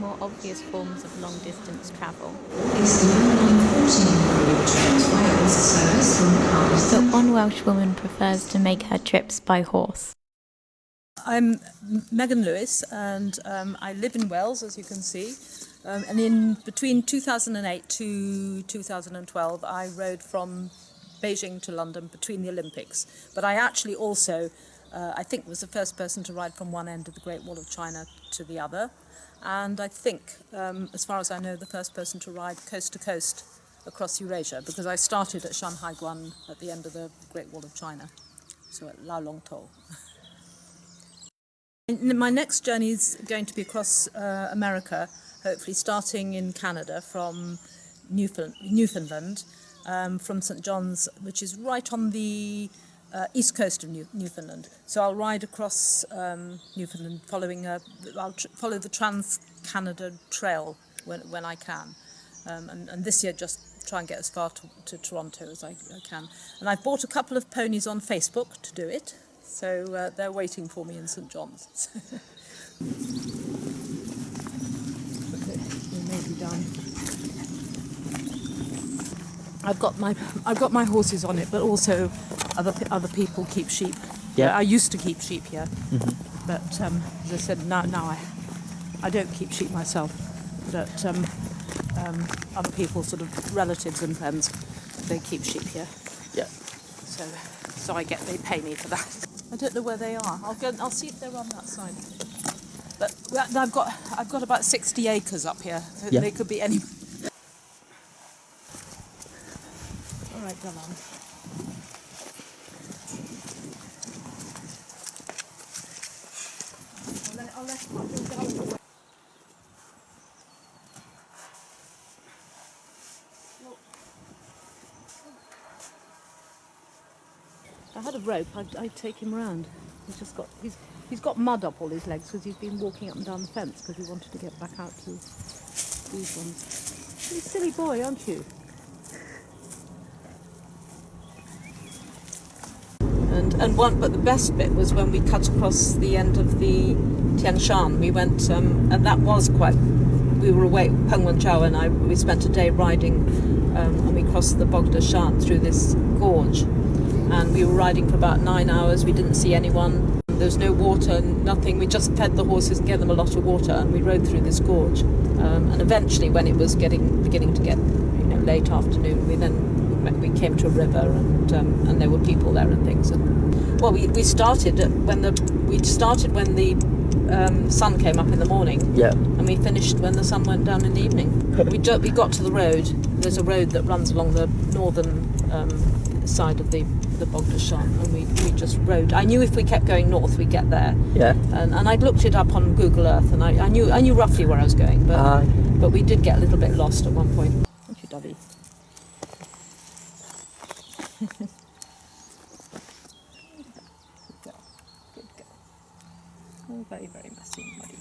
more obvious forms of long-distance travel. It's the 914 Wales service from Cardiff. But one Welsh woman prefers to make her trips by horse. I'm Megan Lewis, and I live in Wales, as you can see. And in between 2008 to 2012, I rode from Beijing to London between the Olympics. But I actually also, I think, was the first person to ride from one end of the Great Wall of China to the other. And I think, as far as I know, the first person to ride coast to coast across Eurasia, because I started at Shanhaiguan at the end of the Great Wall of China, so at Lalongtou. My next journey is going to be across America, hopefully starting in Canada from Newfoundland, from St John's, which is right on the east coast of Newfoundland. So I'll ride across Newfoundland, I'll follow the Trans-Canada Trail when I can, and this year just try and get as far to Toronto as I can. And I've bought a couple of ponies on Facebook to do it. So they're waiting for me in St John's. We may be done. I've got my horses on it, but also other people keep sheep. Yeah. I used to keep sheep here, but as I said, now I don't keep sheep myself. But other people, sort of relatives and friends, they keep sheep here. Yeah. So they pay me for that. I don't know where they are. I'll see if they're on that side. But I've got about 60 acres up here. So Yeah. They could be any. All right, Dylan. I'll let you go. If I had a rope, I'd take him round. He's got mud up all his legs because he's been walking up and down the fence because he wanted to get back out to these ones. You're a silly boy, aren't you? But the best bit was when we cut across the end of the Tian Shan. We went, and that was quite. We were away. Peng Wenchao and I. We spent a day riding, and we crossed the Bogda Shan through this gorge. And we were riding for about 9 hours. We didn't see anyone. There was no water, nothing. We just fed the horses and gave them a lot of water, and we rode through this gorge. And eventually, when it was beginning to get, late afternoon, we came to a river, and there were people there and things. And we started when the sun came up in the morning. Yeah. And we finished when the sun went down in the evening. We got to the road. There's a road that runs along the northern side of the Bogda Shan, and we just rode. I knew if we kept going north we'd get there. Yeah. And I'd looked it up on Google Earth, and I knew roughly where I was going, but we did get a little bit lost at one point. Thank you, Dovey. Good girl. Oh, very, very messy and muddy.